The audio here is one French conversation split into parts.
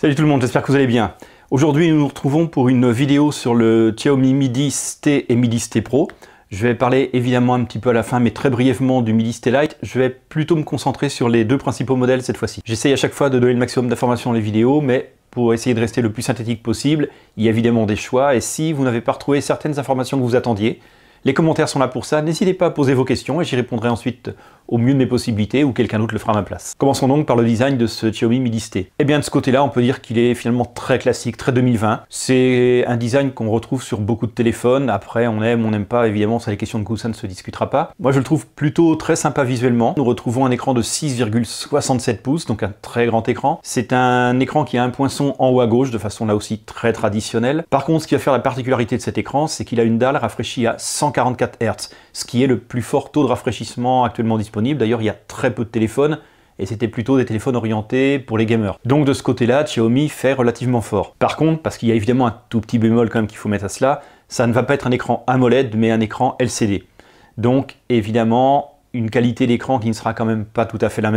Salut tout le monde, j'espère que vous allez bien. Aujourd'hui, nous nous retrouvons pour une vidéo sur le Xiaomi Mi 10T et Mi 10T Pro. Je vais parler évidemment un petit peu à la fin, mais très brièvement du Mi 10T Lite. Je vais plutôt me concentrer sur les deux principaux modèles cette fois-ci. J'essaye à chaque fois de donner le maximum d'informations dans les vidéos, mais pour essayer de rester le plus synthétique possible, il y a évidemment des choix. Et si vous n'avez pas retrouvé certaines informations que vous attendiez, les commentaires sont là pour ça. N'hésitez pas à poser vos questions et j'y répondrai ensuite au mieux de mes possibilités ou quelqu'un d'autre le fera à ma place. Commençons donc par le design de ce Xiaomi Mi 10T. Eh bien de ce côté-là, on peut dire qu'il est finalement très classique, très 2020. C'est un design qu'on retrouve sur beaucoup de téléphones. Après, on aime, on n'aime pas, évidemment, ça les questions de goût, ça ne se discutera pas. Moi, je le trouve plutôt très sympa visuellement. Nous retrouvons un écran de 6,67 pouces, donc un très grand écran. C'est un écran qui a un poinçon en haut à gauche, de façon là aussi très traditionnelle. Par contre, ce qui va faire la particularité de cet écran, c'est qu'il a une dalle rafraîchie à 144 Hz, ce qui est le plus fort taux de rafraîchissement actuellement disponible. D'ailleurs, il y a très peu de téléphones et c'était plutôt des téléphones orientés pour les gamers. Donc de ce côté-là, Xiaomi fait relativement fort. Par contre, parce qu'il y a évidemment un tout petit bémol quand même qu'il faut mettre à cela, ça ne va pas être un écran AMOLED mais un écran LCD. Donc évidemment, une qualité d'écran qui ne sera quand même pas tout à fait la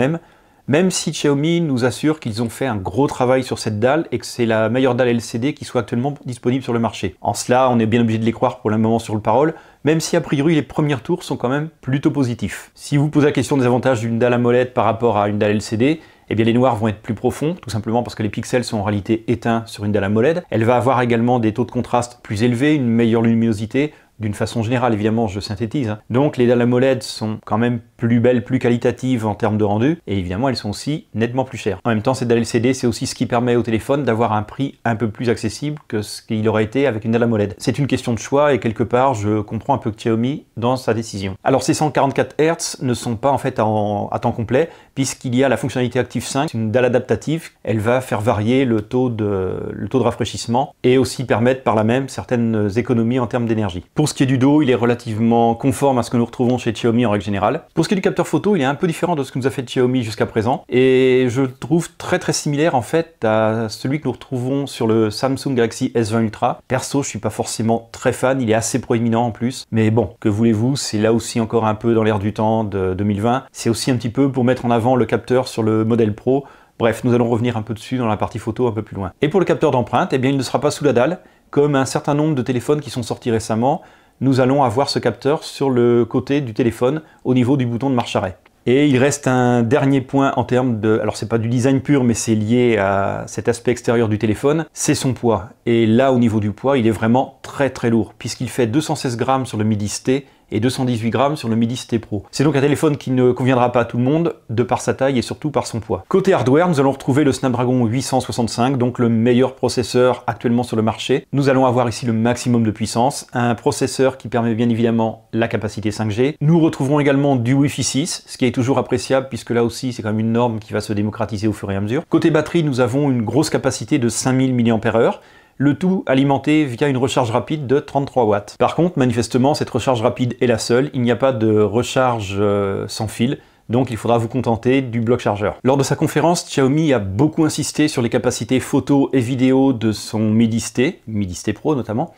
même si Xiaomi nous assure qu'ils ont fait un gros travail sur cette dalle et que c'est la meilleure dalle LCD qui soit actuellement disponible sur le marché. En cela, on est bien obligé de les croire pour le moment sur le parole, même si a priori les premiers tours sont quand même plutôt positifs. Si vous posez la question des avantages d'une dalle AMOLED par rapport à une dalle LCD, eh bien les noirs vont être plus profonds, tout simplement parce que les pixels sont en réalité éteints sur une dalle AMOLED. Elle va avoir également des taux de contraste plus élevés, une meilleure luminosité, d'une façon générale, évidemment, je synthétise. Donc les dalles AMOLED sont quand même plus belles, plus qualitatives en termes de rendu, et évidemment, elles sont aussi nettement plus chères. En même temps, cette dalle LCD, c'est aussi ce qui permet au téléphone d'avoir un prix un peu plus accessible que ce qu'il aurait été avec une dalle AMOLED. C'est une question de choix, et quelque part, je comprends un peu Xiaomi dans sa décision. Alors, ces 144 Hz ne sont pas en fait à temps complet, puisqu'il y a la fonctionnalité Active 5, une dalle adaptative. Elle va faire varier le taux de rafraîchissement, et aussi permettre par là même certaines économies en termes d'énergie. Pour ce qui est du dos, il est relativement conforme à ce que nous retrouvons chez Xiaomi en règle générale. Pour ce qui est du capteur photo, il est un peu différent de ce que nous a fait Xiaomi jusqu'à présent et je le trouve très similaire en fait à celui que nous retrouvons sur le Samsung Galaxy S20 Ultra. Perso, je suis pas forcément très fan, il est assez proéminent en plus, mais bon, que voulez-vous, c'est là aussi encore un peu dans l'air du temps de 2020. C'est aussi un petit peu pour mettre en avant le capteur sur le modèle Pro. Bref, nous allons revenir un peu dessus dans la partie photo un peu plus loin. Et pour le capteur d'empreinte, eh bien il ne sera pas sous la dalle, comme un certain nombre de téléphones qui sont sortis récemment. Nous allons avoir ce capteur sur le côté du téléphone au niveau du bouton de marche arrêt. Et il reste un dernier point en termes de... Alors c'est pas du design pur, mais c'est lié à cet aspect extérieur du téléphone, c'est son poids. Et là, au niveau du poids, il est vraiment très lourd, puisqu'il fait 216 grammes sur le Mi 10T et 218 grammes sur le Mi 10T Pro. C'est donc un téléphone qui ne conviendra pas à tout le monde, de par sa taille et surtout par son poids. Côté hardware, nous allons retrouver le Snapdragon 865, donc le meilleur processeur actuellement sur le marché. Nous allons avoir ici le maximum de puissance, un processeur qui permet bien évidemment la capacité 5G. Nous retrouverons également du Wi-Fi 6, ce qui est toujours appréciable puisque là aussi c'est quand même une norme qui va se démocratiser au fur et à mesure. Côté batterie, nous avons une grosse capacité de 5000 mAh. Le tout alimenté via une recharge rapide de 33 watts. Par contre, manifestement, cette recharge rapide est la seule. Il n'y a pas de recharge sans fil, donc il faudra vous contenter du bloc chargeur. Lors de sa conférence, Xiaomi a beaucoup insisté sur les capacités photo et vidéo de son Mi 10T, Mi 10T Pro notamment.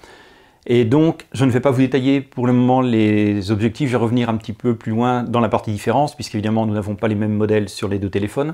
Et donc, je ne vais pas vous détailler pour le moment les objectifs, je vais revenir un petit peu plus loin dans la partie différence, puisqu'évidemment, nous n'avons pas les mêmes modèles sur les deux téléphones.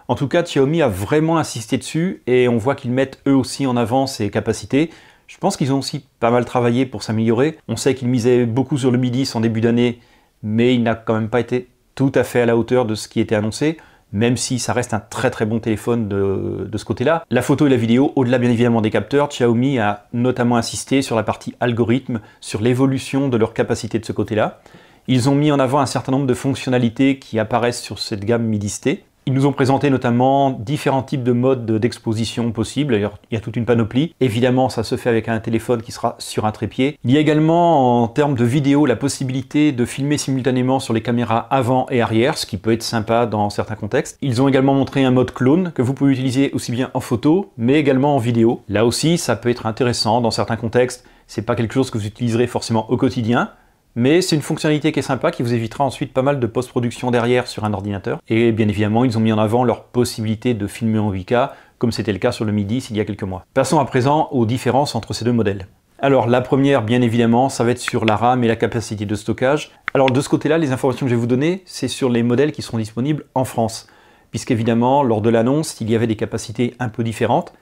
En tout cas, Xiaomi a vraiment insisté dessus et on voit qu'ils mettent eux aussi en avant ces capacités. Je pense qu'ils ont aussi pas mal travaillé pour s'améliorer. On sait qu'ils misaient beaucoup sur le Mi 10 en début d'année, mais il n'a quand même pas été tout à fait à la hauteur de ce qui était annoncé, même si ça reste un très bon téléphone de ce côté-là. La photo et la vidéo, au-delà bien évidemment des capteurs, Xiaomi a notamment insisté sur la partie algorithme, sur l'évolution de leur capacité de ce côté-là. Ils ont mis en avant un certain nombre de fonctionnalités qui apparaissent sur cette gamme Mi 10T. Ils nous ont présenté notamment différents types de modes d'exposition possibles. Il y a toute une panoplie. Évidemment, ça se fait avec un téléphone qui sera sur un trépied. Il y a également, en termes de vidéo, la possibilité de filmer simultanément sur les caméras avant et arrière, ce qui peut être sympa dans certains contextes. Ils ont également montré un mode clone que vous pouvez utiliser aussi bien en photo, mais également en vidéo. Là aussi, ça peut être intéressant dans certains contextes. C'est pas quelque chose que vous utiliserez forcément au quotidien, mais c'est une fonctionnalité qui est sympa, qui vous évitera ensuite pas mal de post-production derrière sur un ordinateur. Et bien évidemment, ils ont mis en avant leur possibilité de filmer en 8K, comme c'était le cas sur le Mi 10 il y a quelques mois. Passons à présent aux différences entre ces deux modèles. Alors la première, bien évidemment, ça va être sur la RAM et la capacité de stockage. Alors de ce côté-là, les informations que je vais vous donner, c'est sur les modèles qui seront disponibles en France. puisqu'évidemment, lors de l'annonce, il y avait des capacités un peu différentes,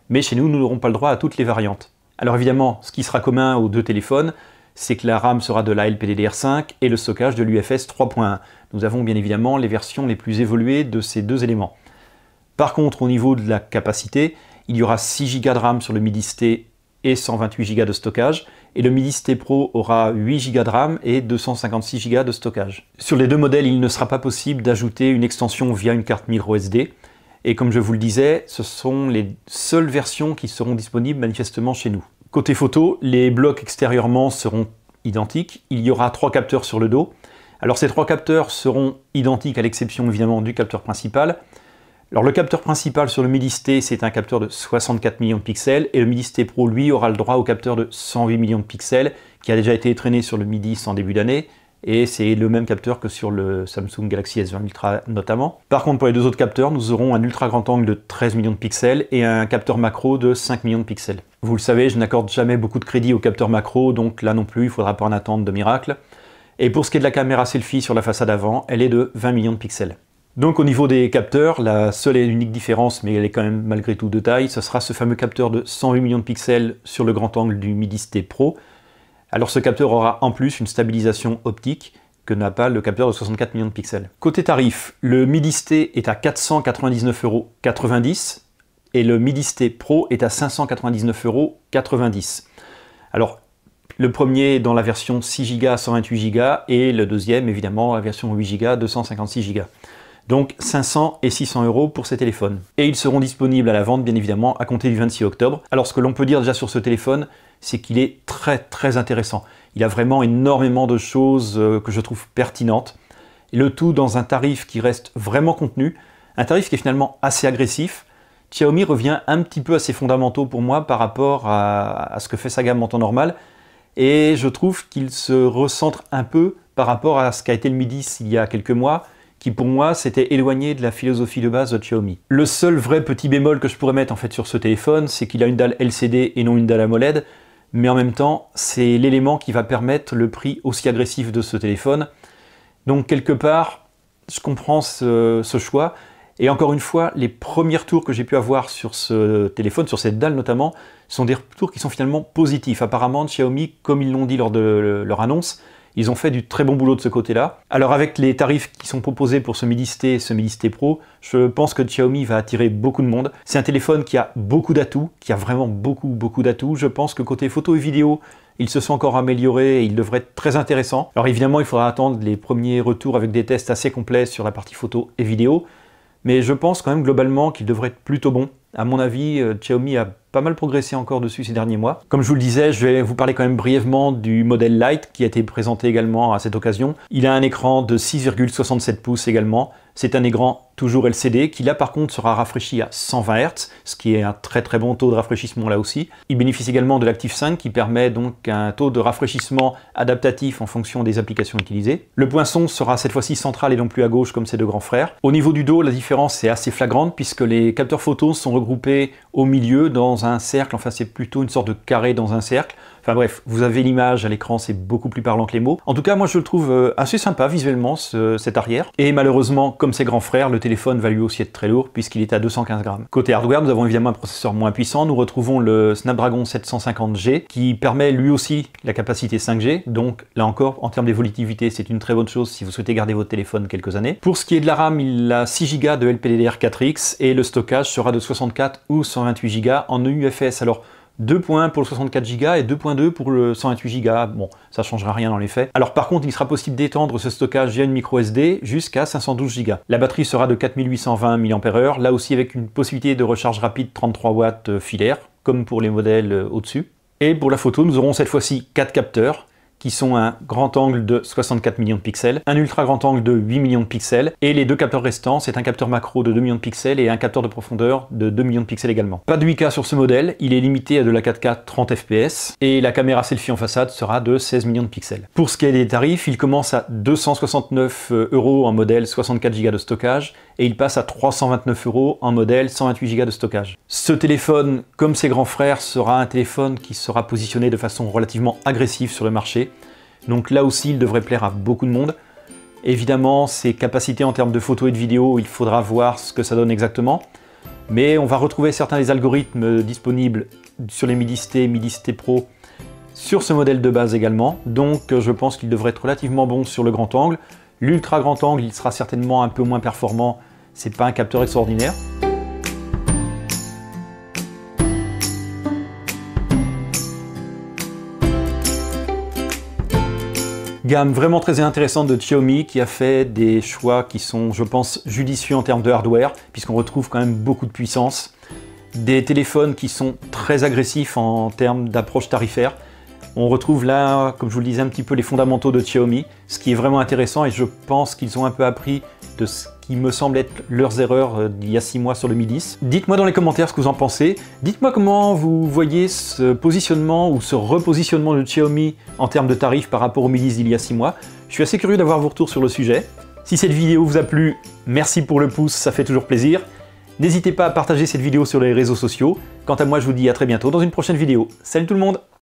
mais chez nous, nous n'aurons pas le droit à toutes les variantes. Alors évidemment, ce qui sera commun aux deux téléphones, c'est que la RAM sera de la LPDDR5 et le stockage de l'UFS 3.1. Nous avons bien évidemment les versions les plus évoluées de ces deux éléments. Par contre, au niveau de la capacité, il y aura 6 Go de RAM sur le Midi ST et 128 Go de stockage, et le Midi ST Pro aura 8 Go de RAM et 256 Go de stockage. Sur les deux modèles, il ne sera pas possible d'ajouter une extension via une carte microSD, et comme je vous le disais, ce sont les seules versions qui seront disponibles manifestement chez nous. Côté photo, les blocs extérieurement seront identiques, il y aura 3 capteurs sur le dos. Alors ces 3 capteurs seront identiques à l'exception évidemment du capteur principal. Alors le capteur principal sur le Midi ST, c'est un capteur de 64 millions de pixels, et le Midi ST Pro, lui, aura le droit au capteur de 108 millions de pixels, qui a déjà été traîné sur le Midi en début d'année, et c'est le même capteur que sur le Samsung Galaxy S20 Ultra notamment. Par contre, pour les deux autres capteurs, nous aurons un ultra grand angle de 13 millions de pixels et un capteur macro de 5 millions de pixels. Vous le savez, je n'accorde jamais beaucoup de crédit au capteur macro, donc là non plus, il ne faudra pas en attendre de miracle. Et pour ce qui est de la caméra selfie sur la façade avant, elle est de 20 millions de pixels. Donc au niveau des capteurs, la seule et unique différence, mais elle est quand même malgré tout de taille, ce sera ce fameux capteur de 108 millions de pixels sur le grand angle du Midi ST Pro. Alors ce capteur aura en plus une stabilisation optique que n'a pas le capteur de 64 millions de pixels. Côté tarif, le Midi ST est à 499,90 € et le Midi ST Pro est à 599,90 €. Alors le premier dans la version 6 Go 128 Go et le deuxième évidemment la version 8 Go 256 Go. Donc 500 et 600 € pour ces téléphones. Et ils seront disponibles à la vente bien évidemment à compter du 26 octobre. Alors ce que l'on peut dire déjà sur ce téléphone, c'est qu'il est très intéressant. Il a vraiment énormément de choses que je trouve pertinentes. Et le tout dans un tarif qui reste vraiment contenu, un tarif qui est finalement assez agressif. Xiaomi revient un petit peu à ses fondamentaux pour moi par rapport à ce que fait sa gamme en temps normal. Et je trouve qu'il se recentre un peu par rapport à ce qu'a été le Midi il y a quelques mois, qui pour moi s'était éloigné de la philosophie de base de Xiaomi. Le seul vrai petit bémol que je pourrais mettre en fait sur ce téléphone, c'est qu'il a une dalle LCD et non une dalle AMOLED, mais en même temps, c'est l'élément qui va permettre le prix aussi agressif de ce téléphone. Donc quelque part, je comprends ce choix, et encore une fois, les premiers retours que j'ai pu avoir sur ce téléphone, sur cette dalle notamment, sont des retours qui sont finalement positifs. Apparemment, Xiaomi, comme ils l'ont dit lors de leur annonce, ils ont fait du très bon boulot de ce côté-là. Alors avec les tarifs qui sont proposés pour ce Midi ST et ce Midi ST Pro, je pense que Xiaomi va attirer beaucoup de monde. C'est un téléphone qui a beaucoup d'atouts, qui a vraiment beaucoup d'atouts. Je pense que côté photo et vidéo, ils se sont encore améliorés et il devrait être très intéressant. Alors évidemment, il faudra attendre les premiers retours avec des tests assez complets sur la partie photo et vidéo, mais je pense quand même globalement qu'il devrait être plutôt bon. À mon avis, Xiaomi a pas mal progressé encore dessus ces derniers mois. Comme je vous le disais, je vais vous parler quand même brièvement du modèle Lite qui a été présenté également à cette occasion. Il a un écran de 6,67 pouces également. C'est un écran toujours LCD qui là par contre sera rafraîchi à 120 Hz, ce qui est un très bon taux de rafraîchissement là aussi. Il bénéficie également de l'Active 5 qui permet donc un taux de rafraîchissement adaptatif en fonction des applications utilisées. Le point son sera cette fois-ci central et non plus à gauche comme ses deux grands frères. Au niveau du dos, la différence est assez flagrante puisque les capteurs photos sont regroupés au milieu dans un cercle, enfin c'est plutôt une sorte de carré dans un cercle. Enfin bref, vous avez l'image à l'écran, c'est beaucoup plus parlant que les mots. En tout cas, moi je le trouve assez sympa visuellement, cet arrière. Et malheureusement, comme ses grands frères, le téléphone va lui aussi être très lourd puisqu'il est à 215 grammes. Côté hardware, nous avons évidemment un processeur moins puissant. Nous retrouvons le Snapdragon 750G qui permet lui aussi la capacité 5G. Donc là encore, en termes d'évolutivité, c'est une très bonne chose si vous souhaitez garder votre téléphone quelques années. Pour ce qui est de la RAM, il a 6 Go de LPDDR4X et le stockage sera de 64 ou 128 Go en UFS. Alors, 2.1 pour le 64 Go et 2.2 pour le 128 Go. Bon, ça ne changera rien dans les faits. Alors par contre, il sera possible d'étendre ce stockage via une micro SD jusqu'à 512 Go. La batterie sera de 4820 mAh, là aussi avec une possibilité de recharge rapide 33 watts filaire, comme pour les modèles au-dessus. Et pour la photo, nous aurons cette fois-ci 4 capteurs, qui sont un grand angle de 64 millions de pixels, un ultra grand angle de 8 millions de pixels, et les deux capteurs restants, c'est un capteur macro de 2 millions de pixels et un capteur de profondeur de 2 millions de pixels également. Pas de 8K sur ce modèle, il est limité à de la 4K 30 fps, et la caméra selfie en façade sera de 16 millions de pixels. Pour ce qui est des tarifs, il commence à 269 € en modèle 64 Go de stockage, et il passe à 329 € en modèle 128 Go de stockage. Ce téléphone, comme ses grands frères, sera un téléphone qui sera positionné de façon relativement agressive sur le marché. Donc là aussi, il devrait plaire à beaucoup de monde. Évidemment, ses capacités en termes de photos et de vidéos, il faudra voir ce que ça donne exactement. Mais on va retrouver certains des algorithmes disponibles sur les MIDI ST et MIDI ST Pro sur ce modèle de base également. Donc je pense qu'il devrait être relativement bon sur le grand angle. L'ultra grand angle, il sera certainement un peu moins performant. C'est pas un capteur extraordinaire. Gamme vraiment très intéressante de Xiaomi qui a fait des choix qui sont, je pense, judicieux en termes de hardware, puisqu'on retrouve quand même beaucoup de puissance. Des téléphones qui sont très agressifs en termes d'approche tarifaire. On retrouve là, comme je vous le disais, un petit peu les fondamentaux de Xiaomi, ce qui est vraiment intéressant et je pense qu'ils ont un peu appris de ce qui me semble être leurs erreurs d'il y a 6 mois sur le Mi 10. Dites-moi dans les commentaires ce que vous en pensez. Dites-moi comment vous voyez ce positionnement ou ce repositionnement de Xiaomi en termes de tarifs par rapport au Mi 10 d'il y a 6 mois. Je suis assez curieux d'avoir vos retours sur le sujet. Si cette vidéo vous a plu, merci pour le pouce, ça fait toujours plaisir. N'hésitez pas à partager cette vidéo sur les réseaux sociaux. Quant à moi, je vous dis à très bientôt dans une prochaine vidéo. Salut tout le monde!